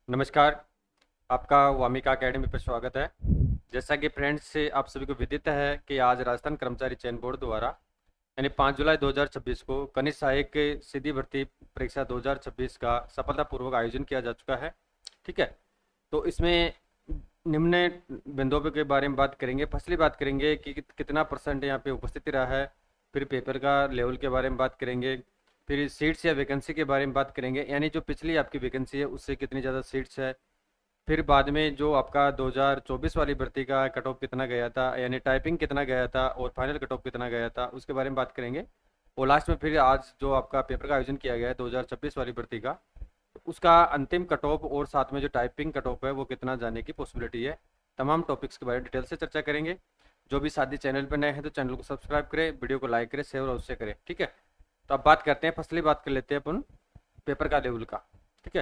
नमस्कार। आपका वामिका एकेडमी पर स्वागत है। जैसा कि फ्रेंड्स से आप सभी को विदित है कि आज राजस्थान कर्मचारी चयन बोर्ड द्वारा यानी 5 जुलाई 2026 को कनिष्ठ सहायक सीधी भर्ती परीक्षा 2026 का सफलतापूर्वक आयोजन किया जा चुका है। ठीक है, तो इसमें निम्न बिंदुओं के बारे में बात करेंगे। फसली बात करेंगे कि कितना परसेंट यहाँ पे उपस्थिति रहा है, फिर पेपर का लेवल के बारे में बात करेंगे, फिर सीट्स या वैकेंसी के बारे में बात करेंगे, यानी जो पिछली आपकी वैकेंसी है उससे कितनी ज़्यादा सीट्स है। फिर बाद में जो आपका 2024 वाली भर्ती का कट ऑफ कितना गया था, यानी टाइपिंग कितना गया था और फाइनल कट ऑफ कितना गया था, उसके बारे में बात करेंगे। और लास्ट में फिर आज जो आपका पेपर का आयोजन किया गया है 2026 वाली भर्ती का, उसका अंतिम कट ऑफ और साथ में जो टाइपिंग कट ऑफ है वो कितना जाने की पॉसिबिलिटी है। तमाम टॉपिक्स के बारे में डिटेल से चर्चा करेंगे। जो भी साथी चैनल पर नए हैं तो चैनल को सब्सक्राइब करें, वीडियो को लाइक करें, शेयर और अवश्य करें। ठीक है, तो अब बात करते हैं, फसली बात कर लेते हैं अपन पेपर का लेवल का। ठीक है,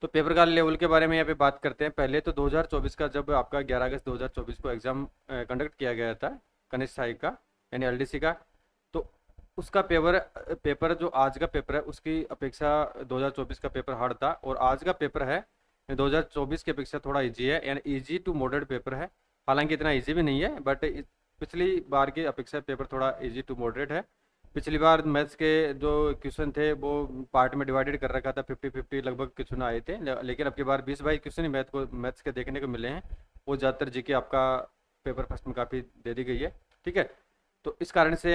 तो पेपर का लेवल के बारे में यहाँ पे बात करते हैं। पहले तो 2024 का जब आपका 11 अगस्त 2024 को एग्जाम कंडक्ट किया गया था कनिष्ठ सहायक का यानी एलडीसी का, तो उसका पेपर पेपर जो आज का पेपर है उसकी अपेक्षा 2024 का पेपर हार्ड था, और आज का पेपर है 2024 की अपेक्षा थोड़ा इजी है, यानी इजी टू मॉडरेट पेपर है। हालांकि इतना इजी भी नहीं है, बट पिछली बार की अपेक्षा पेपर थोड़ा इजी टू मॉडरेट है। पिछली बार मैथ्स के जो क्वेश्चन थे वो पार्ट में डिवाइडेड कर रखा था, 50-50 लगभग क्वेश्चन आए थे, लेकिन अब की बार 20-22 क्वेश्चन ही मैथ्स के देखने को मिले हैं। वो ज़्यादातर जीके आपका पेपर फर्स्ट में काफ़ी दे दी गई है। ठीक है, तो इस कारण से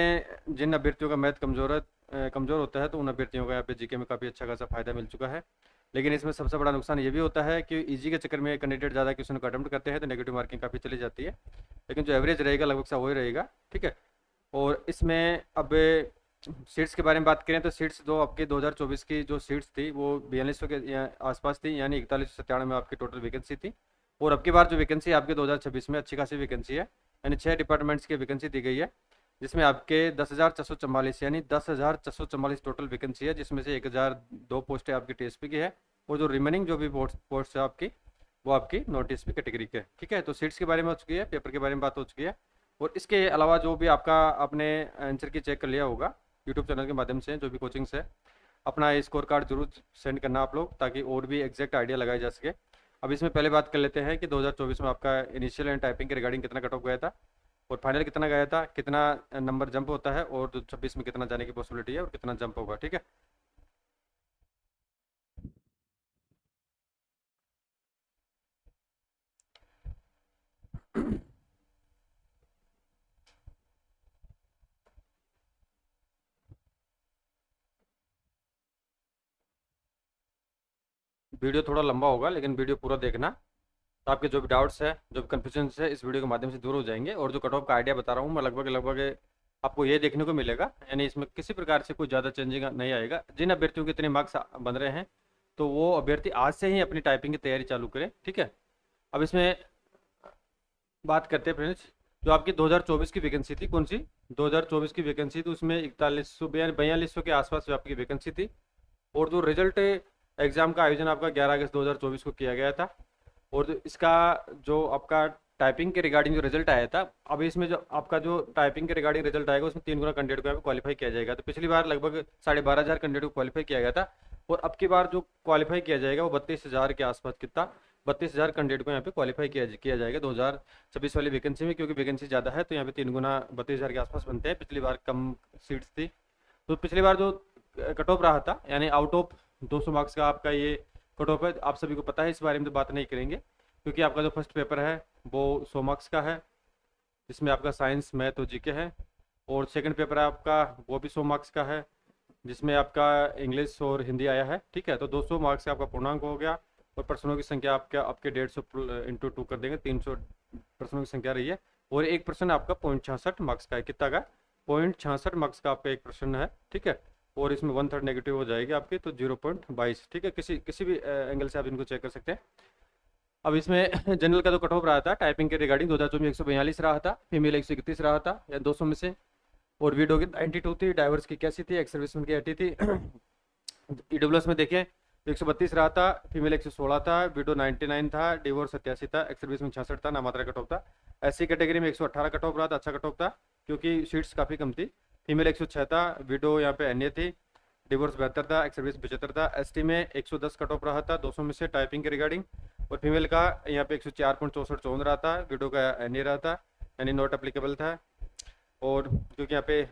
जिन अभ्यर्थियों का मैथ कमज़ोर होता है तो उन अभ्यर्थियों को यहाँ पे जीके में काफ़ी अच्छा खासा फायदा मिल चुका है। लेकिन इसमें सबसे बड़ा नुकसान ये भी होता है कि इजी के चक्कर में कैंडिडेट ज़्यादा क्वेश्चन को अटेम्प्ट करते हैं तो नेगेटिव मार्किंग काफ़ी चली जाती है, लेकिन जो एवरेज रहेगा लगभग सा वही रहेगा। ठीक है, और इसमें अब सीट्स के बारे में बात करें तो सीट्स जो आपके 2024 की जो सीट्स थी वो 4200 के आसपास थी, यानी 4197 में आपकी टोटल वैकेंसी थी। और अब की बार जो वैकेंसी आपके 2026 में अच्छी खासी वैकेंसी है, यानी 6 डिपार्टमेंट्स की वैकेंसी दी गई है, जिसमें आपके 10,444 यानी 10,444 टोटल वैकेंसी है, जिसमें से 1,002 पोस्टें आपकी टीएसपी की है, और जो रिमेनिंग जो भी पोस्ट है आपकी वो आपकी नॉन टीएसपी कैटेगरी के। ठीक है, तो सीट्स के बारे में हो चुकी है, पेपर के बारे में बात हो चुकी है। और इसके अलावा जो भी आपका आपने आंसर की चेक कर लिया होगा यूट्यूब चैनल के माध्यम से, जो भी कोचिंग्स है, अपना स्कोर कार्ड जरूर सेंड करना आप लोग, ताकि और भी एग्जैक्ट आइडिया लगाया जा सके। अब इसमें पहले बात कर लेते हैं कि 2024 में आपका इनिशियल एंड टाइपिंग के रिगार्डिंग कितना कट ऑफ गया था और फाइनल कितना गया था, कितना नंबर जंप होता है, और 2026 में कितना जाने की पॉसिबिलिटी है और कितना जंप होगा। ठीक है, वीडियो थोड़ा लंबा होगा लेकिन वीडियो पूरा देखना, तो आपके जो भी डाउट्स है, जो भी कन्फ्यूजन है, इस वीडियो के माध्यम से दूर हो जाएंगे। और जो कट ऑफ का आइडिया बता रहा हूँ मैं, लगभग लगभग आपको ये देखने को मिलेगा, यानी इसमें किसी प्रकार से कोई ज़्यादा चेंजिंग नहीं आएगा। जिन अभ्यर्थियों के इतने मार्क्स बन रहे हैं तो वो अभ्यर्थी आज से ही अपनी टाइपिंग की तैयारी चालू करें। ठीक है, अब इसमें बात करते हैं फ्रेंड्स, जो आपकी 2024 की वैकेंसी थी, कौन सी 2024 की वैकेंसी थी, उसमें 4100 4200 के आसपास आपकी वैकेंसी थी। और जो रिजल्ट एग्जाम का आयोजन आपका 11 अगस्त 2024 को किया गया था, और इसका जो आपका टाइपिंग के रिगार्डिंग जो रिजल्ट आया था, अब इसमें जो आपका जो टाइपिंग के रिगार्डिंग रिजल्ट आएगा उसमें 3 गुना कैंडिडेट को यहाँ पे क्वालिफाई किया जाएगा। तो पिछली बार लगभग 12,500 कैंडिडेट को क्वालिफाई किया गया था, और अब की बार जो क्वालिफाई किया जाएगा वो 32,000 के आसपास, कितना 32,000 कैंडिडेट को यहाँ पे क्वालिफाई किया जाएगा 2026 वाली वैकेंसी में, क्योंकि वैकेंसी ज़्यादा है तो यहाँ पे 3 गुना 32,000 के आसपास बनते हैं। पिछली बार कम सीट्स थी, तो पिछली बार जो कट ऑफ रहा था, यानी आउट ऑफ 200 मार्क्स का आपका ये कट ऑफ है, आप सभी को पता है, इस बारे में तो बात नहीं करेंगे, क्योंकि आपका जो फर्स्ट पेपर है वो 100 मार्क्स का है, जिसमें आपका साइंस मैथ और जीके है। और सेकंड पेपर है आपका वो भी 100 मार्क्स का है, जिसमें आपका इंग्लिश और हिंदी आया है। ठीक है, तो 200 मार्क्स का आपका पूर्णांक हो गया, और प्रश्नों की संख्या आपका आपके 150 इंटू 2 कर देंगे, 300 प्रश्नों की संख्या रही है। और एक प्रश्न आपका 0.66 मार्क्स का है, कितना का 0.66 मार्क्स का आपका एक प्रश्न है। ठीक है, और इसमें 1/3 नेगेटिव हो जाएगी आपकी, तो 0.22। ठीक है, किसी किसी भी एंगल से आप इनको चेक कर सकते हैं। अब इसमें जनरल का जो कट ऑफ रहा था टाइपिंग के रिगार्डिंग 2024 में 142 रहा था, फीमेल 131 रहा था या 200 में से, और वीडो की 92 थी, डाइवर्स की 81 थी, एक्स सर्विसमैन की 80 थी। ईडब्ल्यूएस में देखें तो 132 रहा था, फीमेल 116 था, वीडो 99 था, डिवोर्स 87 था, एक्स सर्विस में 66 था, नामात्रा कट ऑफ था। ऐसी कैटेगरी में 118 कट ऑफ रहा था, अच्छा कट ऑफ था, क्योंकि सीट्स काफ़ी कम थी। फीमेल 106 था, वीडो यहाँ पे अन्य थी, डिवोर्स 72 था, एक्स सर्विस 75 था। एसटी में 110 कट ऑफ रहा था 200 में से टाइपिंग के रिगार्डिंग, और फीमेल का यहाँ पे 104.64 रहा था, विडो का नहीं रहा था, यानी नॉट अप्लीकेबल था। और क्योंकि यहाँ पे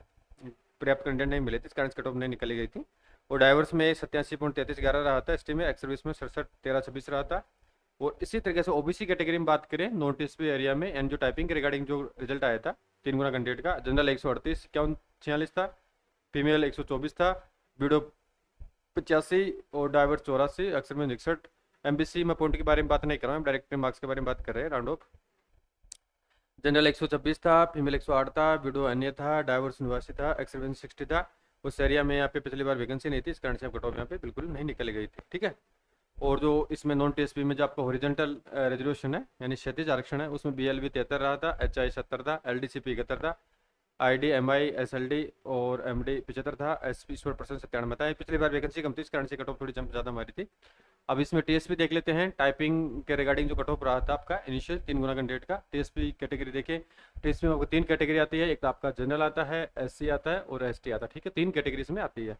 पर्याप्त कंटेंट नहीं मिले थे, इस कारण कट ऑफ नहीं निकली गई थी। और डाइवर्स में 87.3311 रहा था, एसटी में, एक्स सर्विस में 67.1326 रहा था। और इसी तरीके से ओबीसी कैटेगरी में बात करें, नॉन टीएसपी एरिया में, एंड जो टाइपिंग के रिगार्डिंग जो रिजल्ट आया था 3 गुना कैंडिडेट का, जनरल 138 था, फीमेल 124 था, विडो 85 और डाइवर्स 84, अक्सर में 61। एमबीसी में पॉइंट के बारे में बात नहीं कर रहा हूँ, डायरेक्ट मार्क्स के बारे में बात कर रहे हैं, राउंड ऑफ। जनरल 126 था, फीमेल 108 था, विडो अन्य था, डाइवर्स 89 था, एक्सरवेंस 60 था। उस एरिया में यहाँ पे पिछली बार वैकेंसी नहीं थी, इस कारण से कट ऑफ यहाँ पे बिल्कुल नहीं निकल गई थी, ठीक है। और जो इसमें नॉन टीएसपी में जो आपका हॉरिजॉन्टल रिजर्वेशन है, यानी क्षैतिज आरक्षण है, उसमें बीएलबी 73 रहा था, एचआई 70 था, एलडीसीपी 71 था, आईडी एमआई एसएलडी और एमडी 75 था, एसपी 16% 97 था। पिछली बार वैकेंसी कम थी, इस कारण से कट ऑफ थोड़ी जंप ज़्यादा मारी थी। अब इसमें टीएसपी देख लेते हैं, टाइपिंग के रिगार्डिंग जो कट ऑफ रहा था आपका इनिशियल 3 गुना कैंडिडेट का। टीएसपी कैटेगरी देखें, टीएसपी में आपको 3 कैटेगरी आती है, एक तो आपका जनरल आता है, एससी आता है और एसटी आता है, ठीक है, 3 कैटेगरी इसमें आती है।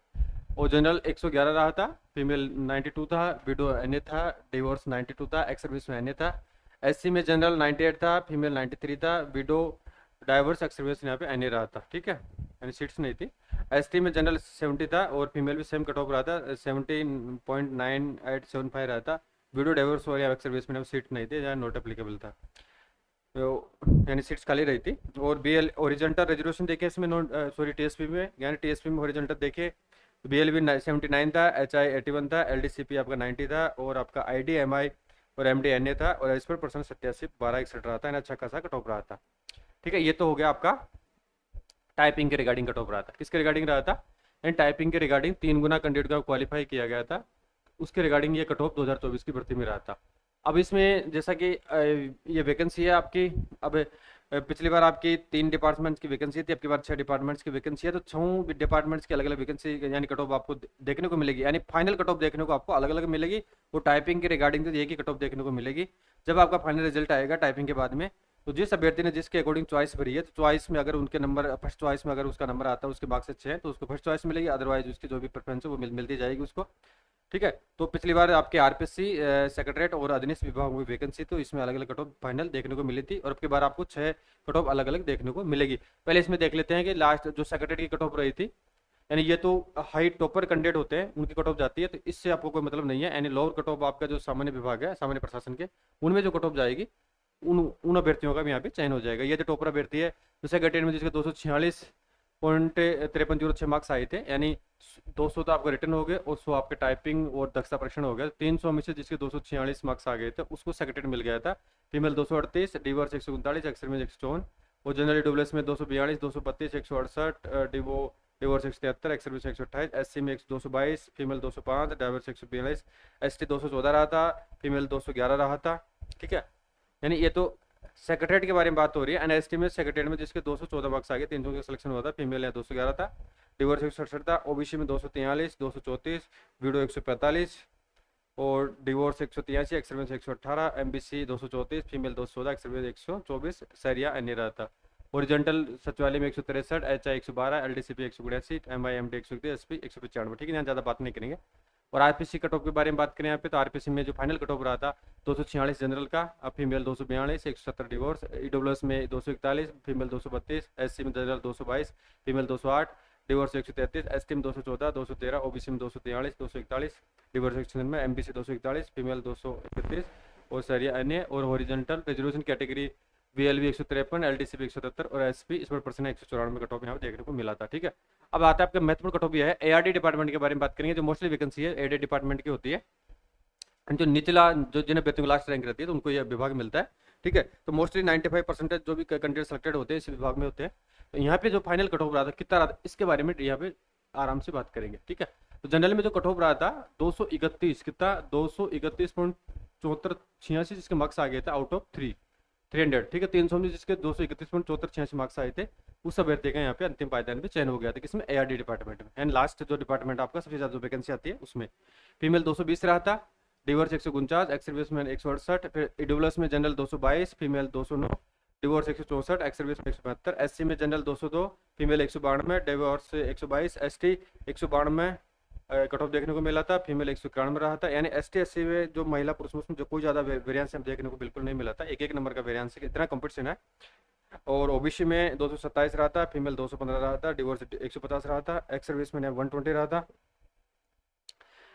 और जनरल 111 रहा था, फीमेल 92 था, विडो एनए था, डिवोर्स 92 था, एक्स सर्विस में एनए था। एससी में जनरल 98 था, फीमेल 93 था, विडो डाइवर्स एक्स सर्विस यहाँ पे एनए रहा था, ठीक है, यानी सीट्स नहीं थी। एसटी में जनरल 70 था और फीमेल भी सेम कट ऑफ रहा था, 17.9875 रहा था। विडो डाइवर्स और एक्स सर्विस में सीट नहीं थी, या नॉट एप्लीकेबल था, तो यानी सीट्स खाली रही थी। और बीएल ओरिजेंटल रिजर्वेशन देखे इसमें, सॉरी टीएसपी में, यानी टीएसपी में ओरिजेंटल देखे, बीएलबी 79 था, एचआई 81 था, एलडीसीपी आपका 90 था, और आपका आईडी एमआई और एमडी एनए था, और एज पर पर्सन 87 12 61 रहा था, यानी अच्छा खासा कट ऑफ रहा था, ठीक है। ये तो हो गया आपका टाइपिंग के रिगार्डिंग कट ऑफ रहा था। किसके रिगार्डिंग रहा था? एंड टाइपिंग के रिगार्डिंग 3 गुना कैंडिडेट का क्वालिफाई किया गया था, उसके रिगार्डिंग ये कट ऑफ 2024 की भर्ती में रहा था। अब इसमें जैसा कि ये वैकेंसी है आपकी, अब पिछली बार आपकी 3 डिपार्टमेंट्स की वैकेंसी थी, आपकी बार 6 डिपार्टमेंट्स की वैकेंसी है, तो 6 डिपार्टमेंट्स की अलग अलग वैकेंसी यानी कट ऑफ आपको देखने को मिलेगी, यानी फाइनल कट ऑफ देखने को आपको अलग अलग मिलेगी। वो टाइपिंग के रिगार्डिंग तो एक ही कट ऑफ देखने को मिलेगी। जब आपका फाइनल रिजल्ट आएगा टाइपिंग के बाद में, तो जिस अभ्यर्थी ने जिसके अकॉर्डिंग चॉइस भरी है, तो चॉइस में अगर उनके नंबर फर्स्ट चॉइस में अगर उसका नंबर आता है उसके मार्क्स अच्छे हैं, तो उसको फर्स्ट चॉइस मिलेगी, अदरवाइज उसकी जो भी प्रेफरेंस है वो मिलती जाएगी उसको, ठीक है। तो पिछली बार आपके आरपीएससी सेक्रेटरीट और अधीनस्थ विभाग में वैकेंसी, तो इसमें अलग अलग कट ऑफ फाइनल देखने को मिली थी, और अब की बार आपको 6 कट ऑफ अलग अलग देखने को मिलेगी। पहले इसमें देख लेते हैं कि लास्ट जो सेक्रेटरी की कट ऑफ रही थी, यानी ये तो हाई टॉपर कैंडिडेट होते हैं उनकी कट ऑफ जाती है, तो इससे आपको कोई मतलब नहीं है। यानी लोअर कट ऑफ आपका जो सामान्य विभाग है, सामान्य प्रशासन के, उनमें जो कट ऑफ जाएगी उन अभ्यर्थियों का भी यहाँ पे चयन हो जाएगा। ये जो टॉपर अभ्यर्थी है, जो सेक्रेटरी में जिसके 246.5306 मार्क्स आए थे, यानी 200 तो आपको रिटर्न हो गए और 100 आपके टाइपिंग और दक्षता परीक्षण हो गया, 300 में से जिसके 246 मार्क्स आ गए थे उसको सेक्रेटरी मिल गया था। फीमेल 238, डिवर्स 139, एक्सर में 154, और जनरल डब्ल्यूएस में 242, 232, 168, डिवोर्स 173, एक्स सर्विस 128, एससी में 222, फीमेल 205, डाइवर्स 142, एसटी 214 रहा था, फीमेल 211 रहा था, ठीक है। यानी ये तो सेक्रेटरीट के बारे में बात हो रही है। एनएसटी में सेक्रेटरीट में जिसके 214 मार्क्स आ गए, 300 का सिलेक्शन हुआ था, फीमेल 211 था, डिवोर्स 167 था, ओबीसी में 243, 234, वीडो 145 और divorce 183, ex service 118, MBC 234, female 214, ex service 124, सरिया एनए रहा था। ओरिजेंटल सचिवालय में 163, एचआई 112, एलडीसीपी 182, एमआई एमडी 131, एसपी 195, ठीक है, यहाँ ज़्यादा बात नहीं करेंगे। और आरपीसी कट ऑफ के बारे में बात करें यहाँ पे, तो आरपीसी में जो फाइनल कट ऑफ रहा था 246 जनरल का, अब फीमेल 242, 170 डिवोर्स, ईडब्ल्यूएस में 241, फीमेल 232, एससी में जनरल 222, फीमेल 208, डिवोर्स 133, एसटी में 214, 213, ओबीसी में 243, 241, डिवोर्स 100 में, एमबीसी 241, फीमेल 231 और सरिया एनए, और हॉरिजॉन्टल रिजर्वेशन कैटेगरी बीएलबी 153, एलडीसीपी 177 और एसपी इस पर पर्सन 194 कट ऑफ यहाँ पे देखने को मिला था, ठीक है। अब आता है आपका महत्वपूर्ण कट ऑफ यह है, एआरडी डिपार्टमेंट के बारे में बात करेंगे, जो मोस्टली वैकेंसी है एआरडी डिपार्टमेंट की होती है, जो निचला जो जिन्हें अभ्यर्थियों को लास्ट रैंक रहती है, तो उनको यह विभाग मिलता है, ठीक है। तो मोस्टली 95% जो भी कैंडिडेट सेलेक्टेड होते हैं इस विभाग में होते हैं। तो यहाँ पे जो फाइनल कट ऑफ रहा था कितना रहा था, इसके बारे में यहाँ पे आराम से बात करेंगे, ठीक है। तो जनरल में जो कट ऑफ रहा था 231, कितना 231.7486 जिसके मार्क्स आ गए थे आउट ऑफ 300, ठीक है। 300 में जिसके 231.7486 मार्क्स आए थे, उस अभ्यर्थी का यहाँ पे अंतिम पायदान पे चयन हो गया था, किसमें एआरडी डिपार्टमेंट में। एंड लास्ट जो डिपार्टमेंट आपका सबसे ज्यादा जो वैकेंसी आती है उसमें फीमेल 220 रहा था, डिवोर्स 149, एक्स सर्विस में 168, फिर ईडब्ल्यूएस में general 222, female 209, divorce 164, ex service में 172, एससी में general 202, female 192, divorce 122, ST 192, cut off देखने को मिला था, फीमेल 191 रहा था। यानी एस टी एस सी में जो महिला पुरुष में जो कोई ज़्यादा वेरिएंस हम देखने को बिल्कुल नहीं मिला था, एक एक नंबर का वेरिएंस है, इतना कंपटीशन है। और ओबीसी में 227 रहा था, फीमेल 215 रहा था, डिवोर्स 150 रहा था, एक्स सर्विस में 120 रहा था।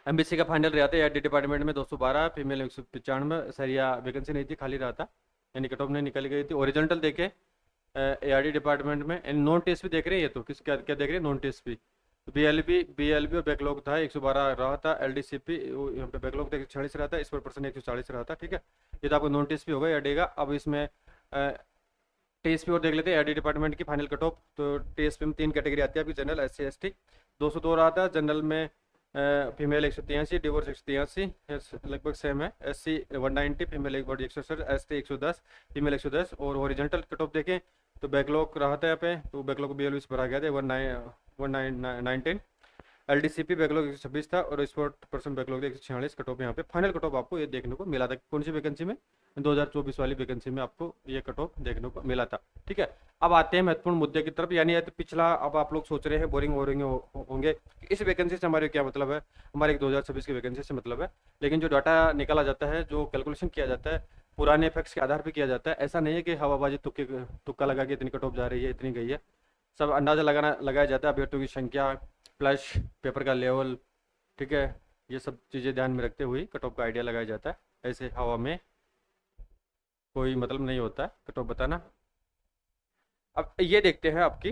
एमबीसी का फाइनल रहा था एडी डिपार्टमेंट में 212, फीमेल 195, सरिया वैकेंसी नहीं थी, खाली रहा था, यानी कट ऑफ नहीं निकल गई थी। ओरिजेंटल देखे एआरडी डिपार्टमेंट में, एंड नॉन टेस्ट भी देख रहे हैं, ये तो किस क्या क्या देख रहे हैं, नॉन टेस्ट भी। बीएलबी और बैकलॉग था 112 रहा था, एलडीसीपी यहाँ पे बैकलॉग था 146 रहा था, इस पर पर्सन 140 रहा था। ठीक है, ये तो आपको नॉन टेस्ट भी होगा एडी का। अब इसमें टीएसपी और देख लेते हैं एडी डिपार्टमेंट की फाइनल कट ऑफ। तो टीएसपी में 3 कैटेगरी आती है आपकी, जनरल, एससी, एसटी। 202 रहा था जनरल में, फीमेल 183, डिवोर्स 183, लगभग सेम है। एससी 190, फीमेल एक बॉडी 167, एसटी 110, फीमेल 110। और ओरिजेंटल कट ऑफ देखें तो बैकलॉग रहा था यहाँ पे, तो बैकलॉग बीएलबी से भरा गया था 1919। एलडीसीपी बैकलॉग 126 था, और sport person backlog 146। Cut off यहाँ पे फाइनल कट ऑफ आपको ये देखने को मिला था। कौन सी वैकेंसी में? 2024 वाली वैकेंसी में आपको ये कट ऑफ देखने को मिला था। ठीक है, अब आते हैं महत्वपूर्ण मुद्दे की तरफ। यानी तो पिछला, अब आप लोग सोच रहे हैं बोरिंग हो रहे होंगे, इस वैकेंसी से हमारे क्या मतलब है, हमारे 2026 की वैकेंसी से मतलब है। लेकिन जो डाटा निकाला जाता है, जो कैलकुलेशन किया जाता है, पुराने फैक्ट्स के आधार पर किया जाता है। ऐसा नहीं है कि हवाबाजी तुक्का लगा के इतनी कट ऑफ जा रही है, इतनी गई है। सब अंदाजा लगाया जाता है, अभ्यर्थियों की संख्या प्लस पेपर का लेवल। ठीक है, ये सब चीज़ें ध्यान में रखते हुए कट ऑफ का आइडिया लगाया जाता है। ऐसे हवा में कोई मतलब नहीं होता है कट ऑफ बताना। अब ये देखते हैं आपकी,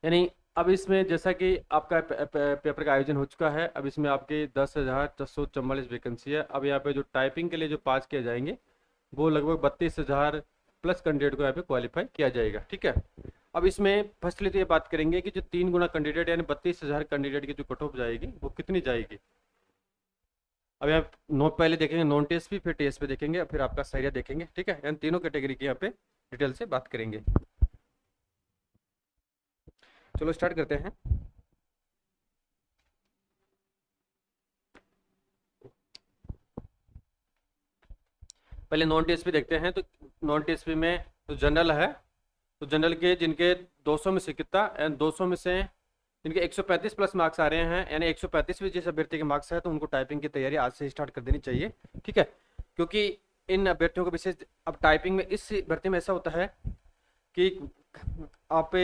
यानी अब इसमें जैसा कि आपका पेपर का आयोजन हो चुका है, अब इसमें आपके 10,444 वैकेंसी है। अब यहाँ पे जो टाइपिंग के लिए जो पास किए जाएंगे, वो लगभग 32,000 प्लस कैंडिडेट को यहाँ पे क्वालिफाई किया जाएगा। ठीक है, अब इसमें फर्स्टली तो ये बात करेंगे कि जो 3 गुना कैंडिडेट यानी 32,000 कैंडिडेट की जो कट ऑफ जाएगी वो कितनी जाएगी। अब यहाँ नोट पहले देखेंगे नॉन टेस्ट भी, फिर टेस्ट पे देखेंगे, फिर आपका सरिया देखेंगे। ठीक है, यानी तीनों कैटेगरी की यहाँ पे डिटेल से बात करेंगे। चलो स्टार्ट करते हैं। पहले नॉन टीएसपी देखते हैं। तो नॉन टीएसपी में तो जनरल है, तो जनरल के जिनके 200 में से कितना, 200 में से जिनके 135 प्लस मार्क्स आ रहे हैं, यानी 135 भी जिस अभ्यर्थी के मार्क्स है, तो उनको टाइपिंग की तैयारी आज से स्टार्ट कर देनी चाहिए। ठीक है, क्योंकि इन अभ्यर्थियों को विशेष, अब टाइपिंग में इस भर्ती में ऐसा होता है कि आप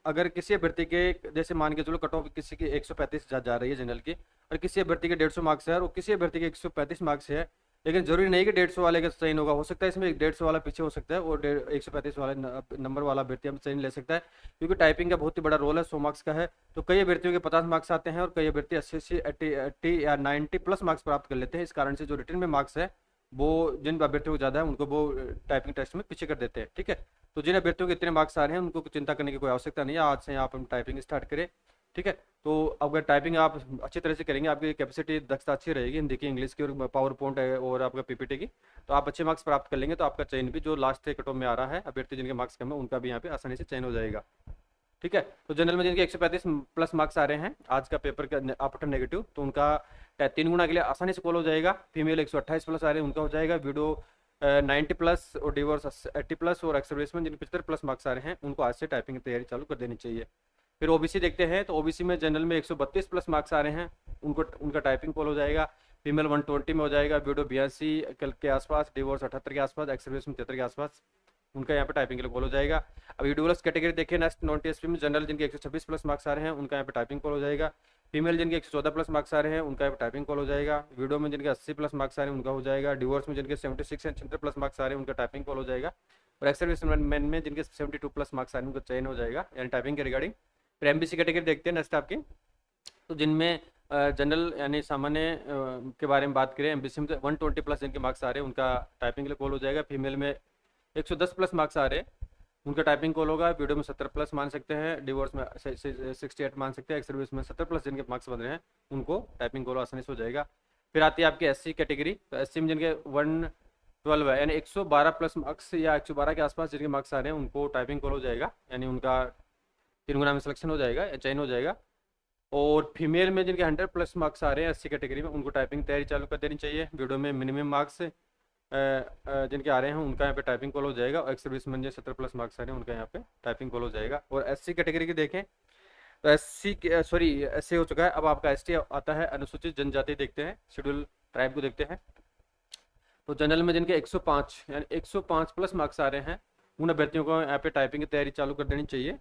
अगर किसी अभ्यर्थी के, जैसे मान के चलो कट ऑफ किसी की 135 जा रही है जनरल की, और किसी अभ्यर्थी के 150 मार्क्स है, और किसी अभ्यर्थी के 135 मार्क्स है, लेकिन जरूरी नहीं कि 150 वाले का चयन होगा, हो सकता है इसमें 150 वाला पीछे हो सकता है, और 135 वाले नंबर वाला अभ्यर्थी हम चयन ले सकता है, क्योंकि टाइपिंग का बहुत ही बड़ा रोल है, 100 मार्क्स का है। तो कई अभ्यर्थियों के 50 मार्क्स आते हैं, और कई अभ्यर्थी 80 80 या 90 प्लस मार्क्स प्राप्त कर लेते हैं। इस कारण से जो रिटर्न में मार्क्स है, वो जिन अभ्यर्थियों को ज़्यादा है उनको वो टाइपिंग टेस्ट में पीछे कर देते हैं। ठीक है, तो जिन अभ्यर्थियों के इतने मार्क्स आ रहे हैं उनको चिंता करने की कोई आवश्यकता नहीं है, आज से आप हम टाइपिंग स्टार्ट करें। ठीक है, तो अगर टाइपिंग आप अच्छी तरह से करेंगे, आपकी कैपेसिटी दक्षता अच्छी रहेगी हिंदी की, इंग्लिश की, और पावर पॉइंट है, और आपका पीपीटी की, तो आप अच्छे मार्क्स प्राप्त कर लेंगे। तो आपका चयन भी जो लास्ट कट ऑफ में आ रहा है, अभ्यर्थी जिनके मार्क्स कम है उनका भी यहाँ पे आसानी से चयन हो जाएगा। ठीक है, तो जनरल में जिनके 135 प्लस मार्क्स आ रहे हैं आज का पेपर का आफ्टर नेगेटिव, तो उनका 3 गुना के लिए आसानी से कॉल हो जाएगा। फीमेल 128 प्लस आ रहे हैं उनका हो जाएगा वीडियो 90 प्लस, और डिवोर्स 80 प्लस, और एक्स सर्विस में जिनके 75 प्लस मार्क्स आ रहे हैं उनको आज से टाइपिंग की तैयारी चालू कर देनी चाहिए। फिर ओबीसी देखते हैं, तो ओबीसी में जनरल में 132 प्लस मार्क्स आ रहे हैं, उनका टाइपिंग कॉल हो जाएगा। फीमेल 120 में हो जाएगा, वीडियो 82 के आसपास, डिवोर्स 78 के आसपास, एक्स सर्विस में 73 के आसपास, उनका यहाँ पे टाइपिंग के लिए कॉल हो जाएगा। अब ईडब्ल्यूएस कैटेगरी देखिए नेक्स्ट नॉन टीएसपी में, जनरल जिनके 126 प्लस मार्क्स आ रहे हैं उनका यहाँ पे टाइपिंग कॉल हो जाएगा। फीमेल जिनके 114 प्लस मार्क्स आ रहे हैं उनका यहाँ पे टाइपिंग कॉल हो जाएगा। वीडियो में जिनके 80 प्लस मार्क्स आ रहे हैं उनका हो जाएगा। डिवोर्स में जिनके 76 एंड 76 प्लस मार्क्स आ रहे हैं उनका टाइपिंग कॉल हो जाएगा। और एक्स सर्विस मैन में जिनके 72 प्लस मार्क्स आ रहे हैं उनका चयन हो जाएगा, यानी टाइपिंग के रिगार्डिंग। फिर एमबीसी कैटेगरी देखते हैं नेक्स्ट आपकी, तो जिनमें जनरल यानी सामान्य के बारे में बात करें, एमबीसी में 120 प्लस जिनके मार्क्स आ रहे हैं उनका टाइपिंग के लिए कॉल हो जाएगा। फीमेल में 110 प्लस मार्क्स आ रहे हैं उनका टाइपिंग कॉल होगा। वीडियो में 70 प्लस मान सकते हैं, डिवोर्स में 68 मान सकते हैं, एक्स सर्विस में 70 प्लस जिनके मार्क्स बन रहे हैं उनको टाइपिंग कॉल आसानी से हो जाएगा। फिर आती है आपकी एससी कैटेगरी, तो एससी में जिनके 112 है, यानी 112 प्लस मार्क्स या 112 के आसपास जिनके मार्क्स आ रहे हैं उनको टाइपिंग कॉल हो जाएगा, यानी उनका 3 गुना में सिलेक्शन हो जाएगा या चयन हो जाएगा। और फीमेल में जिनके 100 प्लस मार्क्स आ रहे हैं एससी कैटेगरी में उनको टाइपिंग तैयारी चालू कर देनी चाहिए। वीडियो में मिनिमम मार्क्स जिनके आ रहे हैं उनका यहाँ पे टाइपिंग कॉल हो जाएगा। और एक्स सर्विस में जो 70 प्लस मार्क्स आ रहे हैं उनका यहाँ पे टाइपिंग कॉल हो जाएगा। और एससी कैटेगरी की देखें तो एससी सॉरी एससी हो चुका है। अब आपका एसटी आता है, अनुसूचित जनजाति देखते हैं, शेड्यूल ट्राइब को देखते हैं। तो जनरल में जिनके 105 यानी 105 प्लस मार्क्स आ रहे हैं, उन अभ्यर्थियों को यहाँ पे टाइपिंग की तैयारी चालू कर देनी चाहिए।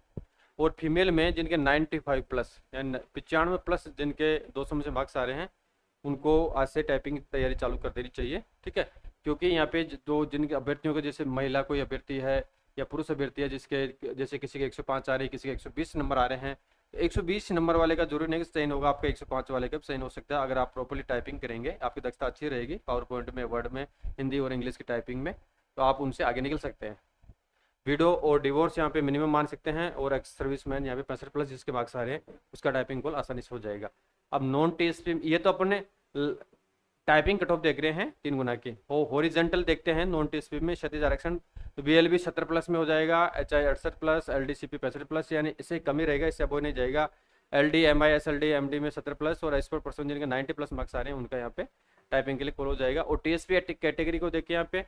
और फीमेल में जिनके 95 प्लस यानी 95 प्लस जिनके 200 में से मार्क्स आ रहे हैं, उनको आज से टाइपिंग की तैयारी चालू कर देनी चाहिए, ठीक है। क्योंकि यहाँ पे दो जिनके अभ्यर्थियों के, जैसे महिला कोई अभ्यर्थी है या पुरुष अभ्यर्थी है जिसके जैसे किसी के 105 आ रहे हैं, किसी के 120 नंबर आ रहे हैं, 120 नंबर वाले का जरूरी नहीं कि चयन होगा, आपका 105 वाले का भी चयन हो सकता है। अगर आप प्रॉपर्ली टाइपिंग करेंगे, आपकी दक्षता अच्छी रहेगी पावर पॉइंट में, वर्ड में, हिंदी और इंग्लिश की टाइपिंग में, तो आप उनसे आगे निकल सकते हैं। विडो और डिवोर्स यहाँ पे मिनिमम मान सकते हैं, और एक्स सर्विसमैन यहाँ पे 65 प्लस जिसके मार्क्स आ रहे हैं, उसका टाइपिंग कॉल आसानी से हो जाएगा। अब नॉन टीएसपी, ये तो अपने टाइपिंग कट ऑफ देख रहे हैं 3 गुना की। हॉरिजेंटल देखते हैं नॉन टीएसपी में क्षैतिज आरक्षण, तो बीएलबी 70 प्लस में हो जाएगा, एचआई 68 प्लस, एलडीसीपी 65 प्लस, यानी इससे कम ही रहेगा, इससे अबो नहीं जाएगा। एलडी एमआई एसएलडी एमडी में 70 प्लस, और एस4 पर्सन जिनके 90 प्लस मार्क्स आ रहे हैं, उनका यहाँ पे टाइपिंग के लिए कॉल हो जाएगा। और टीएसपी कैटेगरी को देखिए यहाँ पे,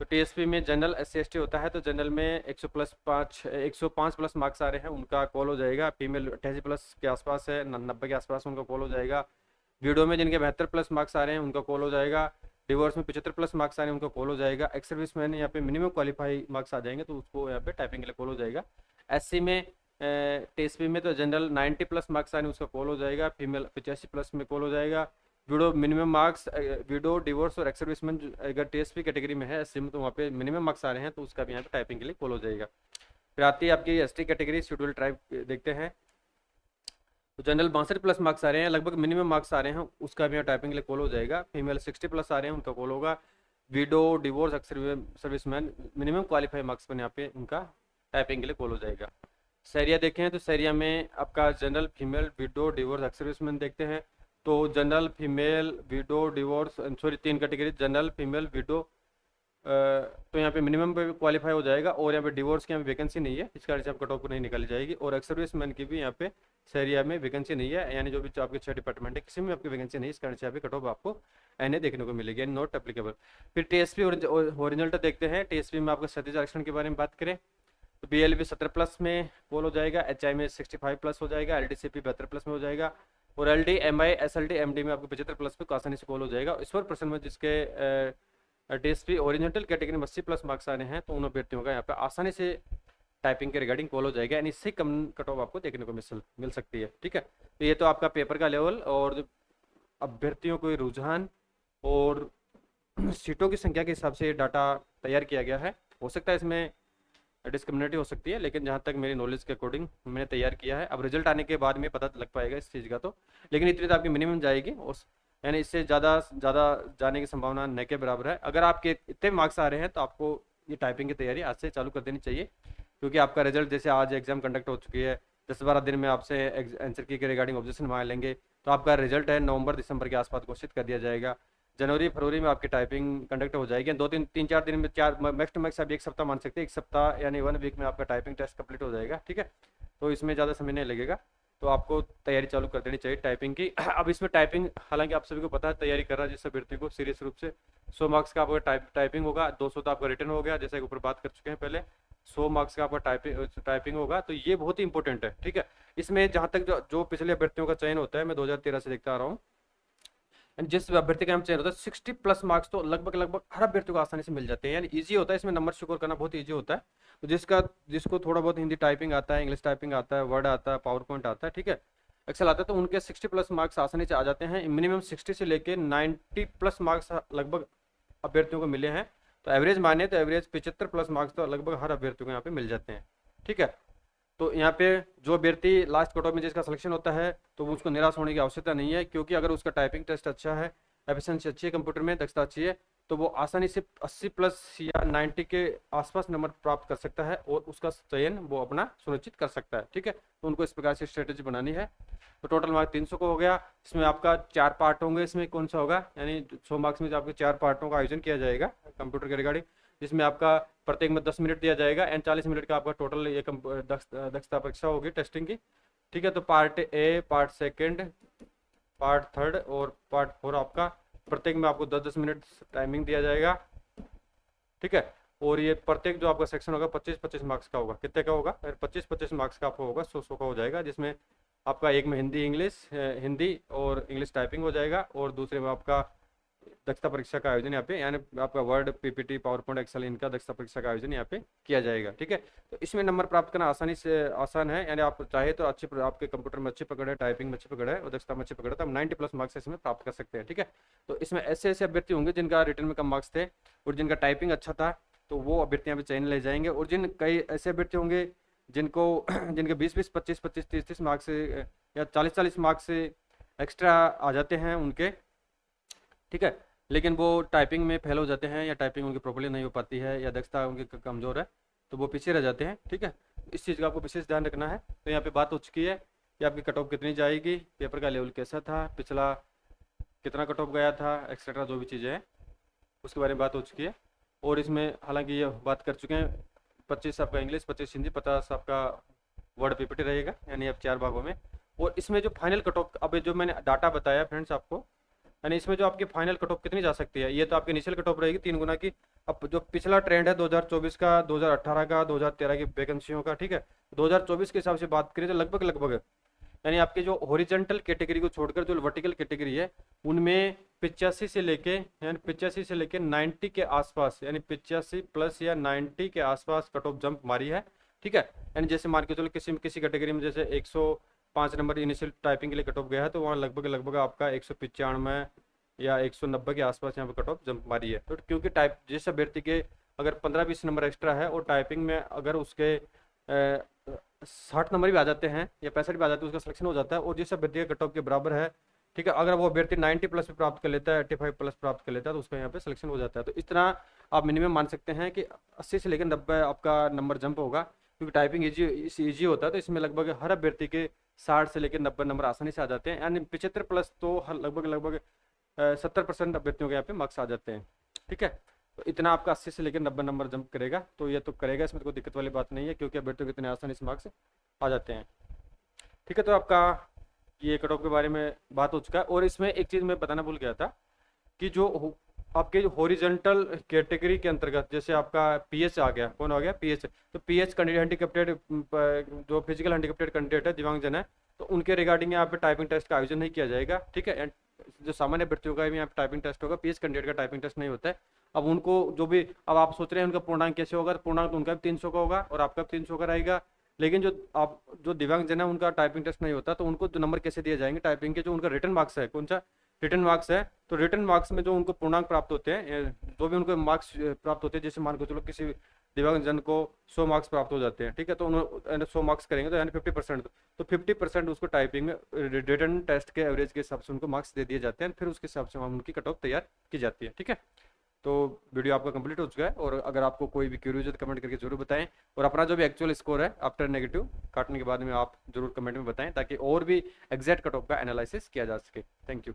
तो टीएसपी में जनरल एससी एसटी होता है, तो जनरल में 105 प्लस मार्क्स आ रहे हैं, उनका कॉल हो जाएगा। फीमेल 88 प्लस के आसपास है, 90 के आसपास, उनका कॉल हो जाएगा। वीडियो में जिनके 72 प्लस मार्क्स आ रहे हैं, उनका कॉल हो जाएगा। डिवोर्स में 75 प्लस मार्क्स आ रहे हैं, उनका कॉल हो जाएगा। एक्स सर्विस मैन यहाँ पे मिनिमम क्वालिफाई मार्क्स आ जाएंगे, तो उसको यहाँ पे टाइपिंग के लिए कॉल हो जाएगा। एससी में टीएसपी में तो जनरल 90 प्लस मार्क्स आ रहे हैं, उसका कॉल हो जाएगा। फीमेल 85 प्लस में कॉल हो जाएगा। Window minimum marks, window divorce और एक्स सर्विसमैन अगर टीएसपी कैटेगरी में है एससी में, तो वहाँ पे मिनिमम मार्क्स आ रहे हैं, तो उसका भी यहाँ पे टाइपिंग के लिए कॉल हो जाएगा। फिर आती है आपकी एसटी कैटेगरी, शेड्यूल ट्राइब देखते हैं। तो जनरल 62 प्लस मार्क्स आ रहे हैं, लगभग मिनिमम मार्क्स आ रहे हैं, उसका भी यहाँ टाइपिंग के लिए कॉल हो जाएगा। फीमेल 60 प्लस आ रहे हैं, उनका कॉल होगा। Window divorce ex serviceman minimum qualify marks पर यहाँ पे उनका टाइपिंग के लिए कॉल हो जाएगा। सैरिया देखें तो सैरिया में आपका general female window divorce ex serviceman देखते हैं। तो general female window divorce, sorry 3 category, general female window, तो यहाँ पे मिनिमम पे क्वालिफाई हो जाएगा। और यहाँ पे डिवोर्स की यहाँ पे वैकेंसी नहीं है, इस कारण से आप कट ऑफ को नहीं निकाली जाएगी। और एक्स सर्विसमैन की भी यहाँ पे सैरिया में वैकेंसी नहीं है, यानी जो भी आपके 6 डिपार्टमेंट है, किसी में आपकी वैकेंसी नहीं है, इस कारण से यहाँ पे कट ऑफ आपको एनए देखने को मिलेगी, नॉट एप्लीकेबल। फिर टीएसपी ओरिजिनल देखते हैं। टीएसपी में आपका क्षैतिज आरक्षण के बारे में बात करें, तो बीएलबी 70 प्लस में कॉल हो जाएगा, एचआई में 65 प्लस हो जाएगा, एलडीसीपी 72 प्लस में हो जाएगा, और एलडी एमआई एसएलडी एमडी में आपको 75 प्लस पे आसानी से कॉल हो जाएगा। ईश्वर पर्सन में जिसके टीएसपी ओरिजिनल कैटेगरी में 80 प्लस मार्क्स आने हैं, तो उन अभ्यर्थियों का यहाँ पे आसानी से टाइपिंग के रिगार्डिंग कॉल हो जाएगा, यानी इससे कम कट ऑफ आपको देखने को मिल सकती है, ठीक है। तो ये तो आपका पेपर का लेवल और अभ्यर्थियों को रुझान और सीटों की संख्या के हिसाब से डाटा तैयार किया गया है। हो सकता है इसमें डिस्क्रिमिनेटिव हो सकती है, लेकिन जहाँ तक मेरी नॉलेज के अकॉर्डिंग मैंने तैयार किया है। अब रिजल्ट आने के बाद में पता लग पाएगा इस चीज़ का, तो लेकिन इतनी तो आपकी मिनिमम जाएगी, और यानी इससे ज़्यादा जाने की संभावना न के बराबर है। अगर आपके इतने मार्क्स आ रहे हैं, तो आपको ये टाइपिंग की तैयारी आज से चालू कर देनी चाहिए, क्योंकि आपका रिजल्ट जैसे आज एग्जाम कंडक्ट हो चुकी है, 10-12 दिन में आपसे आंसर की के रिगार्डिंग ऑब्जेक्शन मांग लेंगे, तो आपका रिजल्ट है नवंबर दिसंबर के आसपास घोषित कर दिया जाएगा। जनवरी फरवरी में आपकी टाइपिंग कंडक्ट हो जाएगी, 2-3-4 दिन में, 4 मैक्स टू मैक्स आप 1 सप्ताह मान सकते हैं, 1 सप्ताह यानी 1 वीक में आपका टाइपिंग टेस्ट कंप्लीट हो जाएगा, ठीक है। तो इसमें ज़्यादा समय नहीं लगेगा, तो आपको तैयारी चालू कर देनी चाहिए टाइपिंग की। अब इसमें टाइपिंग, हालांकि आप सभी को पता है, तैयारी कर रहा है जिस अभ्यर्थी को सीरियस रूप से 100 मार्क्स का आपका टाइपिंग होगा, 200 तो आपका रिटर्न हो गया, जैसे ऊपर बात कर चुके हैं पहले, 100 मार्क्स का आपका टाइपिंग होगा, तो ये बहुत ही इंपॉर्टेंट है, ठीक है। इसमें जहाँ तक जो पिछले अभ्यर्थियों का चयन होता है, मैं 2013 से देखता आ रहा हूँ, जिस अभ्यर्थी का हम चयन होता है 60 प्लस मार्क्स तो लगभग हर अभ्यर्थी को आसानी से मिल जाते हैं, यानी इजी होता है, इसमें नंबर स्कोर करना बहुत इजी होता है। तो जिसको थोड़ा बहुत हिंदी टाइपिंग आता है, इंग्लिश टाइपिंग आता है, वर्ड आता है, पावर पॉइंट आता है, ठीक है, एक्सेल आता है, तो उनके 60 प्लस मार्क्स आसानी से आ जाते हैं। मिनिमम 60 से लेके 90 प्लस मार्क्स लगभग अभ्यर्थियों को मिले हैं। तो एवरेज माने तो एवरेज 75 प्लस मार्क्स तो लगभग हर अभ्यर्थियों को यहाँ पे मिल जाते हैं, ठीक है। तो यहाँ पे जो अभ्यर्थी लास्ट कट ऑफ में जिसका सिलेक्शन होता है, तो उसको निराश होने की आवश्यकता नहीं है, क्योंकि अगर उसका टाइपिंग टेस्ट अच्छा है, एफिशिएंसी अच्छी है, कंप्यूटर में दक्षता अच्छी है, तो वो आसानी से 80 प्लस या 90 के आसपास नंबर प्राप्त कर सकता है, और उसका चयन वो अपना सुनिश्चित कर सकता है, ठीक है। तो उनको इस प्रकार से स्ट्रेटेजी बनानी है। तो टोटल मार्क 300 को हो गया, इसमें आपका 4 पार्ट होंगे। इसमें कौन सा होगा, यानी 100 मार्क्स में आपके 4 पार्टों का आयोजन किया जाएगा कंप्यूटर के रिगार्डिंग, जिसमें आपका प्रत्येक में 10 मिनट दिया जाएगा, एंड 40 मिनट का आपका टोटल ये दक्षता परीक्षा होगी टेस्टिंग की, ठीक है। तो part A, part second, part third और पार्ट 4 आपका प्रत्येक में आपको 10-10 मिनट टाइमिंग दिया जाएगा, ठीक है। और ये प्रत्येक जो आपका सेक्शन होगा 25-25 मार्क्स का होगा। कितने का होगा? 25-25 मार्क्स का आपको होगा, 100 का हो जाएगा, जिसमें आपका एक में हिंदी इंग्लिश, हिंदी और इंग्लिश टाइपिंग हो जाएगा, और दूसरे में आपका दक्षता परीक्षा का आयोजन यहाँ पे, यानी आपका word, PPT, power point, Excel, इनका दक्षता परीक्षा का आयोजन यहाँ पे किया जाएगा। ठीक है, तो इसमें नंबर प्राप्त करना आसानी से आसान है, यानी आप चाहे तो अच्छी, आपके कंप्यूटर में अच्छी पकड़ है, टाइपिंग में अच्छी पकड़ है और दक्षता में अच्छी पकड़ है, तो हम 90+ मार्क्स इसमें प्राप्त कर सकते हैं। ठीक है, तो इसमें ऐसे ऐसे अभ्यर्थी होंगे जिनका रिटर्न में कम मार्क्स थे और जिनका टाइपिंग अच्छा था, तो वो अभ्यर्थी यहाँ पे चयन ले जाएंगे। और जिन कई ऐसे अभ्यर्थी होंगे जिनको जिनके 20-20, 25-25, 30-30 मार्क्स से या 40-40 मार्क्स से एक्स्ट्रा आ जाते हैं उनके, ठीक है, लेकिन वो टाइपिंग में फेल हो जाते हैं या टाइपिंग उनकी प्रॉपर्ली नहीं हो पाती है या दक्षता उनकी कमज़ोर है, तो वो पीछे रह जाते हैं। ठीक है, इस चीज़ का आपको विशेष ध्यान रखना है। तो यहाँ पे बात हो चुकी है कि आपकी कट ऑफ कितनी जाएगी, पेपर का लेवल कैसा था, पिछला कितना कट ऑफ गया था, एक्सेट्रा जो भी चीज़ें हैं उसके बारे में बात हो चुकी है। और इसमें हालांकि ये बात कर चुके हैं, 25 आपका इंग्लिश, 25 हिंदी, 50 आपका वर्ड पीपीटी रहेगा, यानी अब 4 भागों में। और इसमें जो फाइनल कट ऑफ, अब जो मैंने डाटा बताया फ्रेंड्स आपको, यानी इसमें जो आपकी फाइनल कट ऑफ कितनी जा सकती है, ये तो आपकी इनिशियल कट ऑफ रहेगी 3 गुना की। अब जो पिछला ट्रेंड है 2024 का, 2018 का, 2013 की वैकेंसियों का, ठीक है, 2024 के हिसाब से बात करें तो लगभग यानी आपके जो हॉरिजॉन्टल कैटेगरी को छोड़कर जो वर्टिकल कैटेगरी है उनमें 85 से लेके, यानी 85 से लेके 90 के आसपास, यानी 85+ या 90 के आसपास कट ऑफ जंप मारी है। ठीक है, यानी जैसे मान के चलो किसी कैटेगरी में जैसे 105 नंबर इनिशियल टाइपिंग के लिए कट ऑफ गया है, तो वहाँ लगभग आपका 195 या 190 के आसपास यहाँ पे कट ऑफ जंप मारी है। तो क्योंकि टाइप जिस अभ्यर्थी के अगर 15-20 नंबर एक्स्ट्रा है और टाइपिंग में अगर उसके 60 नंबर भी आ जाते हैं या 65 भी आ जाते हैं, उसका सिलेक्शन हो जाता है। और जिस अभ्यर्थी का कट ऑफ के बराबर है, ठीक है, अगर वो अभ्यर्थी 90+ भी प्राप्त कर लेता है, 85+ प्राप्त कर लेता है, तो उसका यहाँ पे सिलेक्शन हो जाता है। तो इस तरह आप मिनिमम मान सकते हैं कि 80 से लेकर 90 आपका नंबर जंप होगा, क्योंकि टाइपिंग ईजी होता है। तो इसमें लगभग हर अभ्यर्थी के 60 से लेकर 90 नंबर आसानी से आ जाते हैं, यानी 75+ तो हर लगभग 70% अभ्यर्थियों के यहाँ पे मार्क्स आ जाते हैं। ठीक है, तो इतना आपका 80 से लेकर 90 नंबर जंप करेगा, तो ये तो करेगा, इसमें तो कोई दिक्कत वाली बात नहीं है, क्योंकि अभ्यर्थियों के इतने आसानी से मार्क्स आ जाते हैं। ठीक है, तो आपका ये कट ऑफ के बारे में बात हो चुका है। और इसमें एक चीज़ मैं बताना भूल गया था कि जो आपके हॉरिजॉन्टल कैटेगरी के अंतर्गत, जैसे आपका पीएच आ गया, कौन आ गया? पीएच। तो पीएच कैंडिडेट हैंडीकैप्टेड, जो फिजिकल हैंडीकैप्टेड कैंडिडेट है, दिव्यांगजन है, तो उनके रिगार्डिंग यहाँ पे टाइपिंग टेस्ट का आयोजन नहीं किया जाएगा। ठीक है, जो सामान्य अभ्यर्थियों का भी यहाँ पे टाइपिंग टेस्ट होगा, पीएच कैंडिडेट का टाइपिंग टेस्ट नहीं होता है। अब उनको जो भी, अब आप सोच रहे हैं उनका पूर्णांक कैसे होगा, तो पूर्णांक उनका भी 300 का होगा और आपका भी 300 का रहेगा। लेकिन जो दिव्यांगजन है उनका टाइपिंग टेस्ट नहीं होता, तो उनको जो नंबर कैसे दिए जाएंगे टाइपिंग के, जो उनका रिटर्न मार्क्स है, कौन सा रिटर्न मार्क्स है, तो रिटर्न मार्क्स में जो उनको पूर्णांक प्राप्त होते हैं, जो भी उनको मार्क्स प्राप्त होते हैं, जैसे मान के चलो किसी दिव्यांगजन को 100 मार्क्स प्राप्त हो जाते हैं, ठीक है, तो उन्होंने 100 मार्क्स करेंगे तो यानी 50%, तो 50% उसको टाइपिंग में रिटर्न टेस्ट के एवरेज के हिसाब से उनको मार्क्स दे दिए जाते हैं, फिर उसके हिसाब से उनकी कट ऑफ तैयार की जाती है। ठीक है, तो वीडियो आपका कंप्लीट हो चुका है, और अगर आपको कोई भी क्यूरीज है तो कमेंट करके जरूर बताएं, और अपना जो भी एक्चुअल स्कोर है आफ्टर नेगेटिव काटने के बाद में आप जरूर कमेंट में बताएं, ताकि और भी एग्जैक्ट कट ऑफ का एनालिसिस किया जा सके। Thank you.